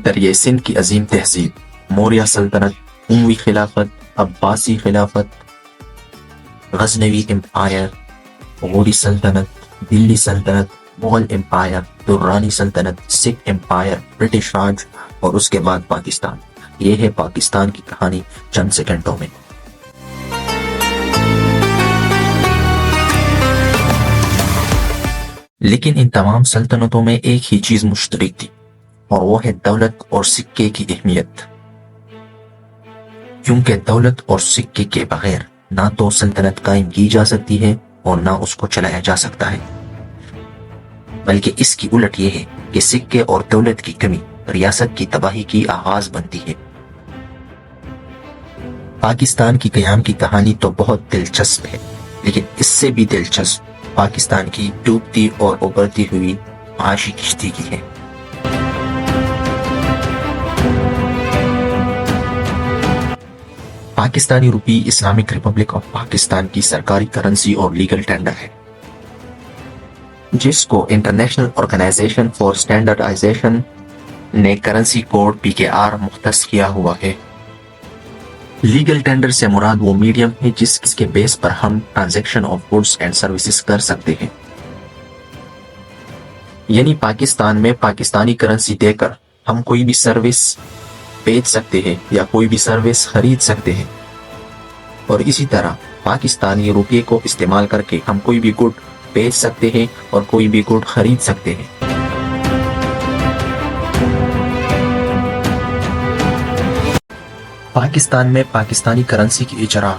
دریا سندھ کی عظیم تہذیب، موریہ سلطنت، اموی خلافت، عباسی خلافت، غزنوی امپائر، غوری سلطنت، دلی سلطنت، مغل امپائر، درانی سلطنت، سکھ امپائر، برٹش راج اور اس کے بعد پاکستان۔ یہ ہے پاکستان کی کہانی چند سیکنڈوں میں۔ لیکن ان تمام سلطنتوں میں ایک ہی چیز مشترک تھی، اور وہ ہے دولت اور سکے کی اہمیت، کیونکہ دولت اور سکے کے بغیر نہ تو سلطنت قائم کی جا سکتی ہے اور نہ اس کو چلایا جا سکتا ہے، بلکہ اس کی الٹ یہ ہے کہ سکے اور دولت کی کمی ریاست کی تباہی کی آغاز بنتی ہے۔ پاکستان کی قیام کی کہانی تو بہت دلچسپ ہے، لیکن اس سے بھی دلچسپ پاکستان کی ڈوبتی اور ابھرتی ہوئی معاشی کشتی کی ہے۔ پاکستانی روپی اسلامک ریپبلک آف پاکستان کی سرکاری کرنسی اور لیگل ٹینڈر ہے، جس کو انٹرنیشنل آرگنائزیشن فار اسٹینڈرڈائزیشن نے کرنسی کوڈ PKR مختص کیا ہوا ہے۔ لیگل ٹینڈر سے مراد وہ میڈیم ہے جس کے بیس پر ہم transaction of goods and services کر سکتے ہیں، یعنی پاکستان میں پاکستانی کرنسی دے کر ہم کوئی بھی سروس بیچ سکتے ہیں یا کوئی بھی سروس خرید سکتے ہیں، اور اسی طرح پاکستانی روپے کو استعمال کر کے ہم کوئی بھی گڈ بیچ سکتے ہیں اور کوئی بھی گڈ خرید سکتے ہیں۔ پاکستان میں پاکستانی کرنسی کی اجرا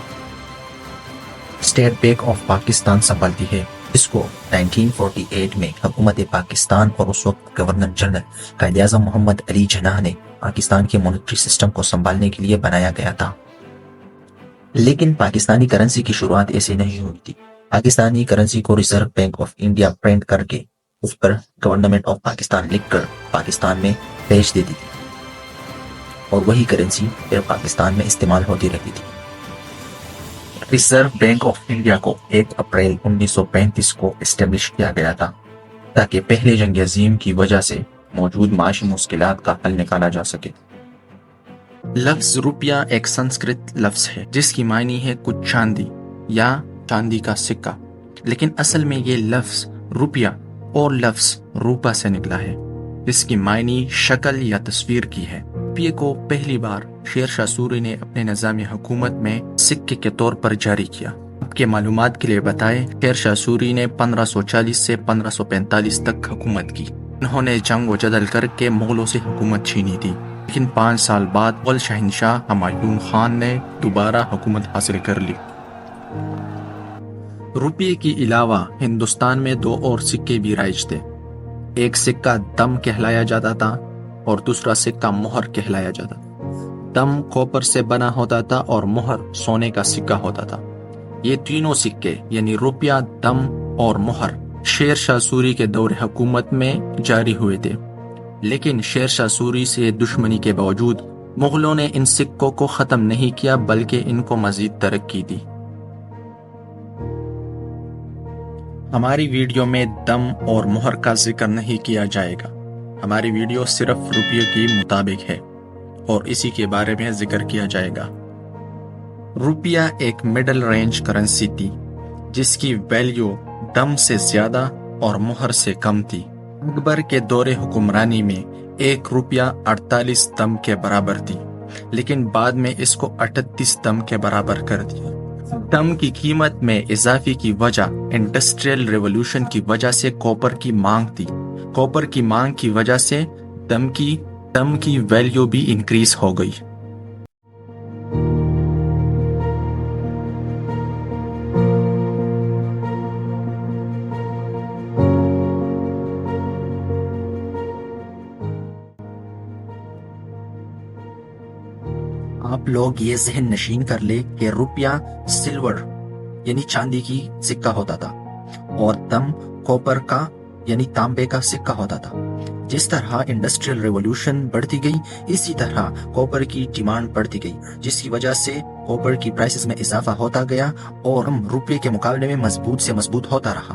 اسٹیٹ بینک آف پاکستان سنبھالتی ہے، جس کو 1948 میں حکومت پاکستان اور اس وقت گورنر جنرل قائد اعظم محمد علی جناح نے پاکستان کے مانیٹری سسٹم کو سنبھالنے کے لیے بنایا گیا تھا۔ لیکن پاکستانی کرنسی کی شروعات ایسے نہیں ہوئی تھی۔ پاکستانی کرنسی کو reserve bank of India print کر کے اس پر گورنمنٹ آف پاکستان لکھ کر پاکستان میں بھیج دیتی تھی، اور وہی کرنسی پھر پاکستان میں استعمال ہوتی رہتی تھی۔ ریزرو بینک آف انڈیا کو 1 اپریل 1935 کو اسٹیبلش کیا گیا تھا، تاکہ پہلے جنگ عظیم کی وجہ سے موجود معاشی مشکلات کا حل نکالا جا سکے۔ لفظ روپیہ ایک سنسکرت لفظ ہے جس کی معنی ہے کچھ چاندی یا چاندی کا سکہ، لیکن اصل میں یہ لفظ روپیہ اور لفظ روپا سے نکلا ہے، جس کی معنی شکل یا تصویر کی ہے۔ روپیے کو پہلی بار شیر شاہ سوری نے اپنے نظام حکومت میں سکے کے طور پر جاری کیا۔ آپ کے معلومات کے لیے بتائیں، شیر شاہ سوری نے 1540 سے 1545 تک حکومت کی۔ انہوں نے جنگ و جدل کر کے مغلوں سے حکومت چھینی تھی، لیکن 5 سال بعد مغل شہنشاہ ہمایوں خان نے دوبارہ حکومت حاصل کر لی۔ روپیے کے علاوہ ہندوستان میں 2 اور سکے بھی رائج تھے۔ ایک سکہ دم کہلایا جاتا تھا اور دوسرا سکہ مہر کہلایا جاتا تھا۔ دم کوپر سے بنا ہوتا تھا اور مہر سونے کا سکہ ہوتا تھا۔ یہ تینوں سکے یعنی روپیہ، دم اور مہر شیر شاہ سوری کے دور حکومت میں جاری ہوئے تھے، لیکن شیر شاہ سوری سے دشمنی کے باوجود مغلوں نے ان سکوں کو ختم نہیں کیا بلکہ ان کو مزید ترقی دی۔ ہماری ویڈیو میں دم اور مہر کا ذکر نہیں کیا جائے گا۔ ہماری ویڈیو صرف روپیے کے مطابق ہے اور اسی کے بارے میں ذکر کیا جائے گا۔ روپیہ ایک مڈل رینج کرنسی تھی جس کی ویلیو دم سے زیادہ اور مہر سے کم تھی۔ اکبر کے دور حکمرانی میں 1 روپیہ 48 دم کے برابر تھی، لیکن بعد میں اس کو 38 دم کے برابر کر دیا۔ دم کی قیمت میں اضافے کی وجہ انڈسٹریل ریولوشن کی وجہ سے کوپر کی مانگ تھی۔ کوپر کی مانگ کی وجہ سے دم کی ویلیو بھی انکریز ہو گئی۔ آپ لوگ یہ ذہن نشین کر لے کہ روپیہ سلور یعنی چاندی کی سکہ ہوتا تھا اور دم کوپر کا یعنی تانبے کا سکہ ہوتا تھا۔ جس طرح انڈسٹریل ریولوشن بڑھتی گئی، اسی طرح کوپر کی ڈیمانڈ بڑھتی گئی، جس کی وجہ سے کوپر کی پرائسز میں اضافہ ہوتا گیا اور روپے کے مقابلے میں مضبوط سے مضبوط ہوتا رہا۔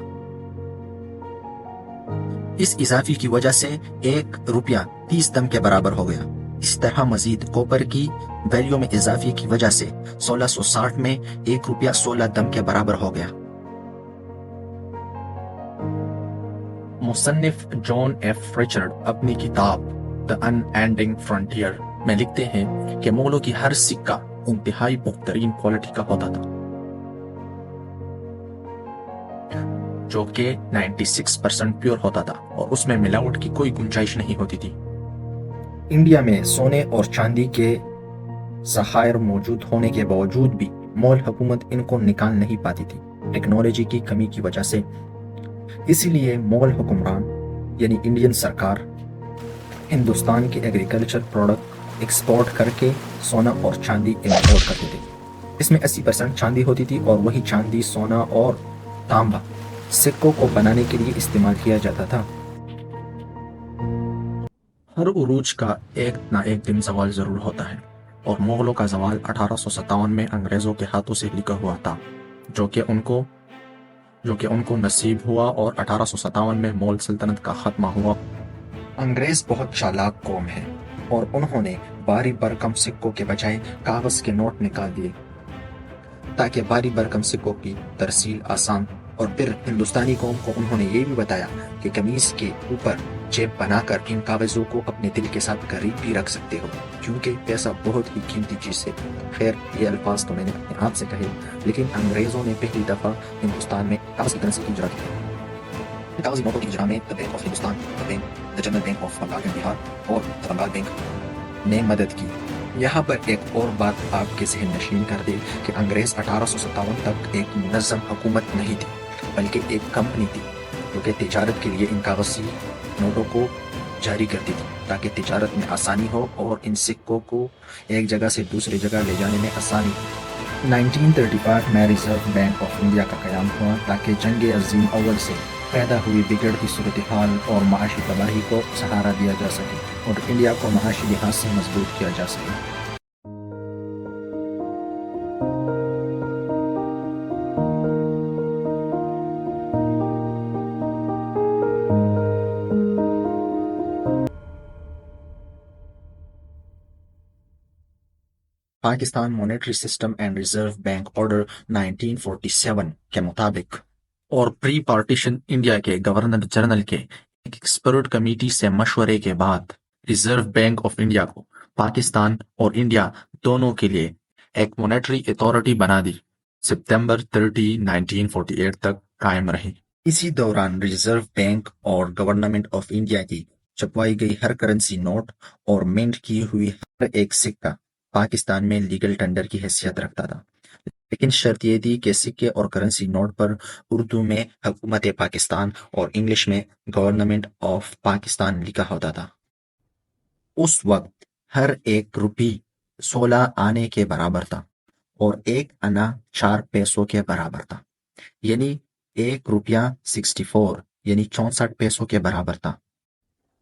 اس اضافی کی وجہ سے 1 روپیہ 30 دم کے برابر ہو گیا۔ اس طرح مزید کوپر کی ویلیو میں اضافے کی وجہ سے 1660 میں 1 روپیہ 16 دم کے برابر ہو گیا۔ مصنف جان ایف ریچرڈ اپنی کتاب دی ان اینڈنگ فرنٹیئر میں لکھتے ہیں کہ مغلوں کی ہر سکہ انتہائی بہترین کوالٹی کا ہوتا تھا، جو کہ 96% پیور ہوتا تھا اور اس میں ملاوٹ کی کوئی گنجائش نہیں ہوتی تھی۔ انڈیا میں سونے اور چاندی کے ذخائر موجود ہونے کے باوجود بھی مغل حکومت ان کو نکال نہیں پاتی تھی ٹیکنالوجی کی کمی کی وجہ سے۔ اسی لیے مغل حکمران یعنی انڈین سرکار ہندوستان کے ایگریکلچر پروڈکٹ ایکسپورٹ کر کے سونا اور چاندی امپورٹ کرتے تھے۔ اس میں 80% چاندی ہوتی تھی اور وہی چاندی سونا اور تانبا سکوں کو بنانے کے لیے استعمال کیا جاتا تھا۔ ہر عروج کا ایک نہ ایک دن زوال ضرور ہوتا ہے، اور مغلوں کا زوال 1857 میں انگریزوں کے ہاتھوں سے لکھا ہوا تھا، جو کہ ان کو نصیب ہوا، اور 1857 میں مغل سلطنت کا خاتمہ ہوا۔ انگریز بہت چالاک قوم ہے اور انہوں نے بھاری بھرکم سکوں کے بجائے کاغذ کے نوٹ نکال دیے تاکہ بھاری بھرکم سکوں کی ترسیل آسان۔ اور پھر ہندوستانی قوم کو انہوں نے یہ بھی بتایا کہ قمیص کے اوپر جیب بنا کر ان کاغذوں کو اپنے دل کے ساتھ قریب بھی رکھ سکتے ہو، کیونکہ پیسہ بہت ہی قیمتی چیز ہے۔ خیر، یہ الفاظ تو میں نے اپنے آپ سے کہے، لیکن انگریزوں نے پہلی دفعہ ہندوستان میں کاغذ کی کرنسی کی ایجاد کی۔ کاغذی نوٹوں کی اجرا میں the bank of Hindustan, the general bank of Bengal and Bihar اور دی بنگال بینک نے مدد کی۔ یہاں پر ایک اور بات آپ کے ذہن نشین کر دے کہ انگریز 1857 تک ایک منظم حکومت نہیں تھی، بلکہ ایک کمپنی تھی جو کہ تجارت کے لیے ان کاغذی نوٹوں کو جاری کرتی تھی تاکہ تجارت میں آسانی ہو اور ان سکوں کو ایک جگہ سے دوسری جگہ لے جانے میں آسانی ہو۔ 1935 میں ریزرو بینک آف انڈیا کا قیام ہوا تاکہ جنگ عظیم اول سے پیدا ہوئی بگڑتی صورتحال اور معاشی تباہی کو سہارا دیا جا سکے اور انڈیا کو معاشی لحاظ سے مضبوط کیا جا سکے۔ Pakistan monetary system and reserve bank order 1947 کے مطابق اور پری پارٹیشن انڈیا کے گورنر جنرل کے ایک ایکسپرٹ کمیٹی سے مشورے کے بعد ریزرو بینک آف انڈیا کو پاکستان اور انڈیا دونوں کے لیے ایک مانیٹری اتھارٹی بنا دی، ستمبر 30، 1948 تک قائم رہی۔ اسی دوران ریزرو بینک اور گورنمنٹ آف انڈیا کی چھپوائی گئی ہر کرنسی نوٹ اور منٹ کی ہوئی ہر ایک سکہ پاکستان میں لیگل ٹینڈر کی حیثیت رکھتا تھا، لیکن شرط یہ تھی کہ سکے اور کرنسی نوٹ پر اردو میں حکومت پاکستان اور انگلش میں گورنمنٹ آف پاکستان لکھا ہوتا تھا۔ اس وقت ہر 1 روپی 16 آنے کے برابر تھا اور 1 آنا 4 پیسوں کے برابر تھا، یعنی 1 روپیہ 64 یعنی 64 پیسوں کے برابر تھا۔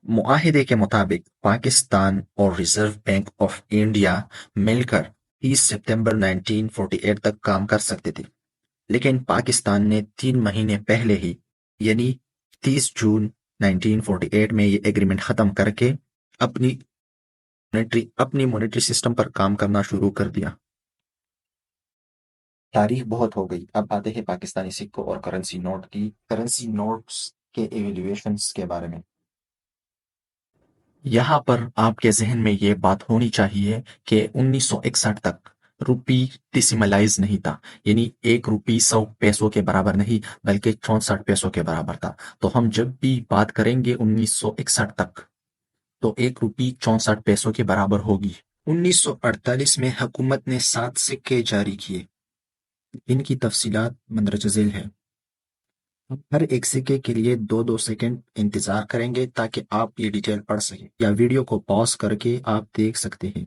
معاہدے کے مطابق پاکستان اور ریزرو بینک آف انڈیا مل کر 30 ستمبر 1948 تک کام کر سکتے تھے، لیکن پاکستان نے 3 مہینے پہلے ہی یعنی 30 جون 1948 میں یہ ایگریمنٹ ختم کر کے اپنی مانیٹری سسٹم پر کام کرنا شروع کر دیا۔ تاریخ بہت ہو گئی، اب آتے ہیں پاکستانی سکوں اور کرنسی نوٹس کے ایویلیویشنز کے بارے میں۔ یہاں پر آپ کے ذہن میں یہ بات ہونی چاہیے کہ 1961 تک روپی ڈیسیملائز نہیں تھا، یعنی 1 روپی 100 پیسوں کے برابر نہیں بلکہ 64 پیسوں کے برابر تھا۔ تو ہم جب بھی بات کریں گے 1961 تک تو 1 روپی 64 پیسوں کے برابر ہوگی۔ 1948 میں حکومت نے 7 سکے جاری کیے، ان کی تفصیلات مندرجہ ذیل ہے۔ ہر ایک سکے کے لیے 2 سیکنڈ انتظار کریں گے تاکہ آپ یہ ڈیٹیل پڑھ سکیں، یا ویڈیو کو پاز کر کے آپ دیکھ سکتے ہیں۔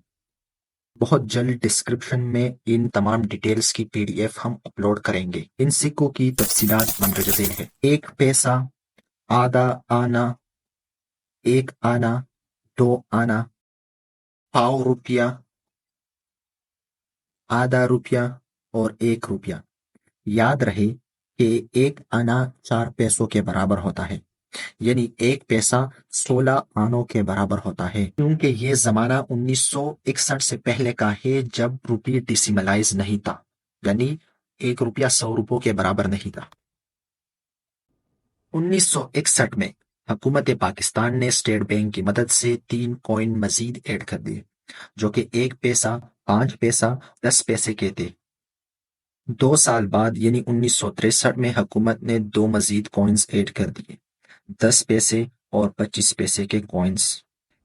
بہت جلد ڈسکرپشن میں ان تمام ڈیٹیلز کی PDF ہم اپلوڈ کریں گے۔ ان سکوں کی تفصیلات مندرجہ ذیل ہے۔ 1 پیسہ، آدھا آنا، 1 آنا، 2 آنا، پاؤ روپیہ، آدھا روپیہ اور 1 روپیہ۔ یاد رہے کہ 1 آنا 4 پیسوں کے برابر ہوتا ہے، یعنی ایک پیسہ 16 آنوں کے برابر ہوتا ہے، کیونکہ یہ زمانہ 1961 سے پہلے کا ہے جب روپی ڈیسیملائز نہیں تھا، یعنی ایک روپیہ 100 روپوں کے برابر نہیں تھا۔ 1961 میں حکومت پاکستان نے اسٹیٹ بینک کی مدد سے 3 کوئن مزید ایڈ کر دیے، جو کہ 1 پیسہ، 5 پیسہ، 10 پیسے کے تھے۔ 2 سال بعد یعنی 1963 میں حکومت نے 2 مزید کوئنز ایڈ کر دیے، 10 پیسے اور 25 پیسے کے کوئنز۔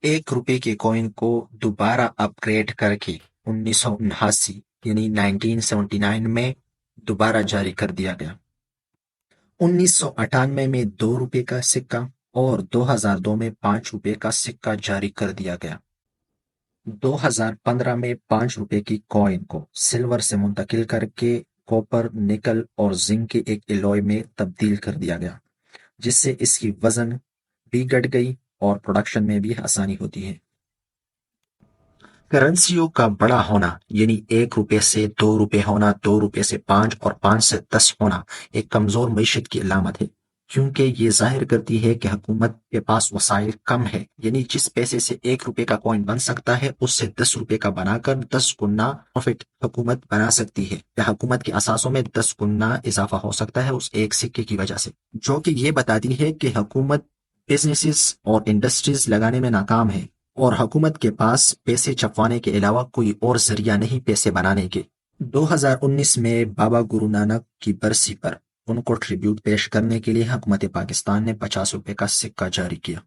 1 روپے کے کوئن کو دوبارہ اپ گریڈ کر کے 1979 یعنی 1979 میں دوبارہ جاری کر دیا گیا۔ 1998 میں 2 روپے کا سکہ اور 2002 میں 5 روپے کا سکہ جاری کر دیا گیا۔ 2015 میں 5 روپے کی کوئن کو سلور سے منتقل کر کے کوپر، نکل اور زنک کے ایک الوئے میں تبدیل کر دیا گیا، جس سے اس کی وزن بھی گھٹ گئی اور پروڈکشن میں بھی آسانی ہوتی ہے۔ کرنسیوں کا بڑا ہونا یعنی 1 روپے سے 2 روپے ہونا، 2 روپے سے 5 اور 5 سے 10 ہونا ایک کمزور معیشت کی علامت ہے، کیونکہ یہ ظاہر کرتی ہے کہ حکومت کے پاس وسائل کم ہے، یعنی جس پیسے سے 1 روپے کا کوئن بن سکتا ہے اس سے 10 روپے کا بنا کر 10 گنا پروفٹ حکومت بنا سکتی ہے، یا حکومت کے اثاثوں میں 10 گنا اضافہ ہو سکتا ہے اس ایک سکے کی وجہ سے، جو کہ یہ بتاتی ہے کہ حکومت بزنسز اور انڈسٹریز لگانے میں ناکام ہے، اور حکومت کے پاس پیسے چھپوانے کے علاوہ کوئی اور ذریعہ نہیں پیسے بنانے کے۔ 2019 میں بابا گرو نانک کی برسی پر ان کو ٹریبیوٹ پیش کرنے کے لیے حکومت پاکستان نے 50 روپے کا سکہ جاری کیا۔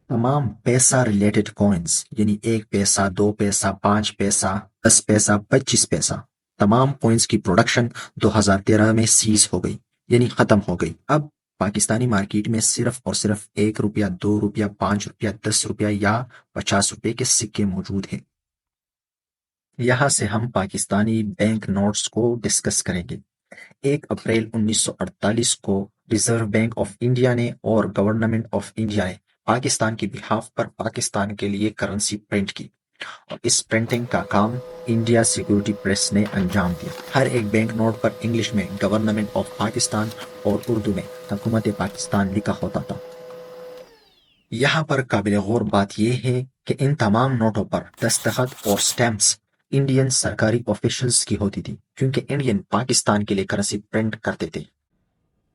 تمام پیسہ ریلیٹڈ کوئنز یعنی 1 پیسہ، 2 پیسہ، 5 پیسہ، 10 پیسہ، 25 پیسہ، تمام کوئنز کی پروڈکشن 2013 میں سیز ہو گئی، یعنی ختم ہو گئی۔ اب پاکستانی مارکیٹ میں صرف اور صرف 1 روپیہ، 2 روپیہ، 5 روپیہ، 10 روپیہ یا 50 روپے کے سکے موجود ہیں۔ یہاں سے ہم پاکستانی بینک نوٹس کو ڈسکس کریں گے۔ 1 اپریل 1948 کو ریزرو بینک آف انڈیا نے اور گورنمنٹ آف انڈیا نے پاکستان کی بہاف پر پاکستان کے لیے کرنسی پرنٹ کی، اور اس پرنٹنگ کا کام انڈیا سیکورٹی پریس نے انجام دیا۔ ہر ایک بینک نوٹ پر انگلش میں گورنمنٹ آف پاکستان اور اردو میں حکومت پاکستان لکھا ہوتا تھا۔ یہاں پر قابل غور بات یہ ہے کہ ان تمام نوٹوں پر دستخط اور سٹیمپس انڈین سرکاری آفیشلز کی ہوتی تھی، کیونکہ انڈین پاکستان کے لیے کرنسی پرنٹ کرتے تھے۔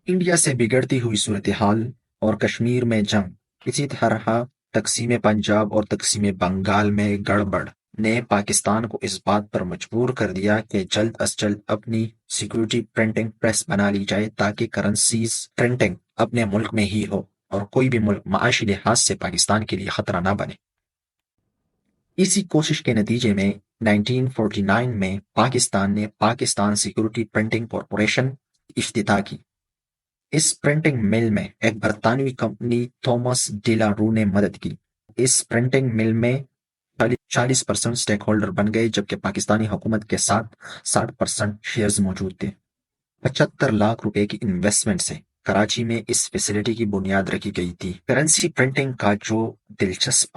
انڈیا سے بگڑتی ہوئی صورتحال اور کشمیر میں جنگ، اسی طرح تقسیم پنجاب اور تقسیم بنگال میں گڑبڑ نے پاکستان کو اس بات پر مجبور کر دیا کہ جلد از جلد اپنی سیکورٹی پرنٹنگ پریس بنا لی جائے، تاکہ کرنسیز پرنٹنگ اپنے ملک میں ہی ہو اور کوئی بھی ملک معاشی لحاظ سے پاکستان کے لیے خطرہ نہ بنے۔ اسی کوشش کے نتیجے میں 1949 میں پاکستان نے پاکستان سیکورٹی پرنٹنگ کارپوریشن افتتاح کی۔ اس پرنٹنگ مل میں ایک برطانوی کمپنی تھامس ڈیلا رو نے مدد کی۔ اس پرنٹنگ مل میں 40% سٹیک ہولڈر بن گئے، جبکہ پاکستانی حکومت کے ساتھ 60% شیئرز موجود تھے۔ 75 لاکھ روپے کی انویسٹمنٹ سے کراچی میں اس فیسلٹی کی بنیاد رکھی گئی تھی۔ کرنسی پرنٹنگ کا جو دلچسپ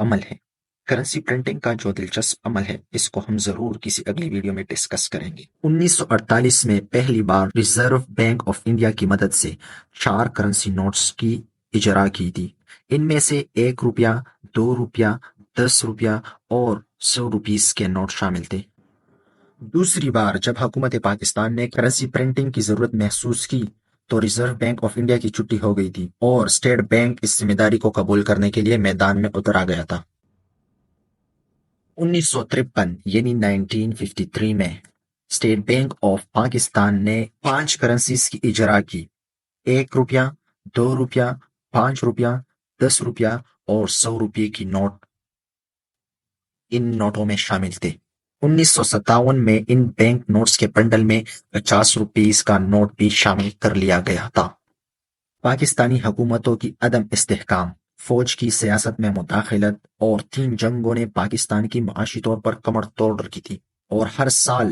عمل ہے اس کو ہم ضرور کسی اگلی ویڈیو میں ڈسکس کریں گے۔ 1948 میں پہلی بار ریزرو بینک آف انڈیا کی مدد سے 4 کرنسی نوٹس کی اجرا کی تھی۔ ان میں سے 1 روپیہ، 2 روپیہ، 10 روپیہ اور 100 روپیز کے نوٹ شامل تھے۔ دوسری بار جب حکومت پاکستان نے کرنسی پرنٹنگ کی ضرورت محسوس کی تو ریزرو بینک آف انڈیا کی چھٹی ہو گئی تھی، اور اسٹیٹ بینک اس ذمہ داری کو قبول کرنے کے لیے میدان میں اتر آ گیا تھا۔ 1953 یعنی 1953 میں اسٹیٹ بینک آف پاکستان نے 5 کرنسیز کی اجرا کی۔ 1 روپیہ، 2 روپیہ، 5 روپیہ، 10 روپیہ اور 100 روپے کی نوٹ ان نوٹوں میں شامل تھے۔ 1957 میں ان بینک نوٹس کے بنڈل میں 50 روپیز کا نوٹ بھی شامل کر لیا گیا تھا۔ پاکستانی حکومتوں کی عدم استحکام، فوج کی سیاست میں مداخلت اور 3 جنگوں نے پاکستان کی معاشی طور پر کمر توڑ رکھی تھی، اور ہر سال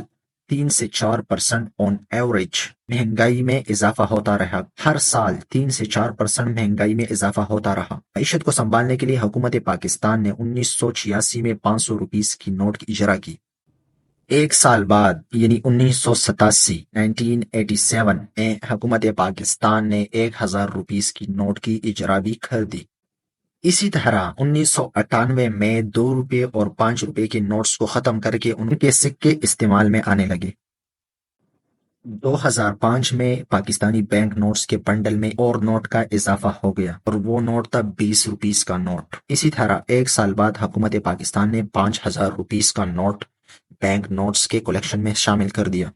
3 سے 4% آن ایوریج مہنگائی میں اضافہ ہوتا رہا۔ معیشت کو سنبھالنے کے لیے حکومت پاکستان نے 1986 میں 500 روپیز کی نوٹ کی اجرا کی۔ ایک سال بعد یعنی 1987 1987 میں حکومت پاکستان نے 1000 روپیز کی نوٹ کی اجرا بھی کر دی۔ اسی طرح 1998 میں 2 روپے اور 5 روپے کے نوٹس کو ختم کر کے ان کے سکے استعمال میں آنے لگے۔ 2005 میں پاکستانی بینک نوٹس کے بنڈل میں اور نوٹ کا اضافہ ہو گیا اور وہ نوٹ تھا 20 روپیز کا نوٹ۔ اسی طرح ایک سال بعد حکومت پاکستان نے 5000 روپیز کا نوٹ بینک نوٹس کے کلیکشن میں شامل کر دیا۔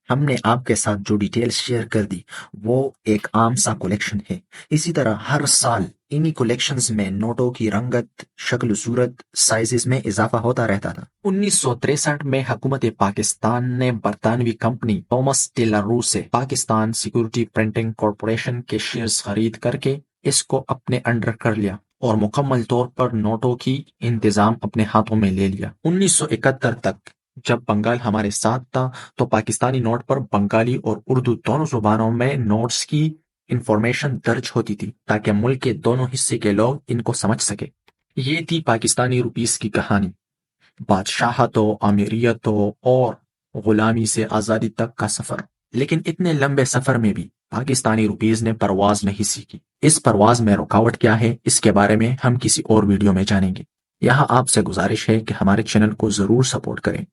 ہم نے آپ کے ساتھ جو ڈیٹیل شیئر کر دی وہ ایک عام سا کلیکشن ہے۔ اسی طرح ہر سال انہی کلیکشنز میں نوٹوں کی رنگت، شکل و صورت، سائزز میں اضافہ ہوتا رہتا تھا۔ 1963 میں حکومت پاکستان نے برطانوی کمپنی تومس ٹیلر رو سے پاکستان سیکورٹی پرنٹنگ کارپوریشن کے شیئرز خرید کر کے اس کو اپنے انڈر کر لیا اور مکمل طور پر نوٹوں کی انتظام اپنے ہاتھوں میں لے لیا۔ 1971 تک جب بنگال ہمارے ساتھ تھا تو پاکستانی نوٹ پر بنگالی اور اردو دونوں زبانوں میں نوٹس کی انفارمیشن درج ہوتی تھی تاکہ ملک کے دونوں حصے کے لوگ ان کو سمجھ سکے۔ یہ تھی پاکستانی روپیز کی کہانی، بادشاہتوں، امیریتوں اور غلامی سے آزادی تک کا سفر۔ لیکن اتنے لمبے سفر میں بھی پاکستانی روپیز نے پرواز نہیں سیکھی۔ اس پرواز میں رکاوٹ کیا ہے، اس کے بارے میں ہم کسی اور ویڈیو میں جانیں گے۔ یہاں آپ سے گزارش ہے کہ ہمارے چینل کو ضرور سپورٹ کریں۔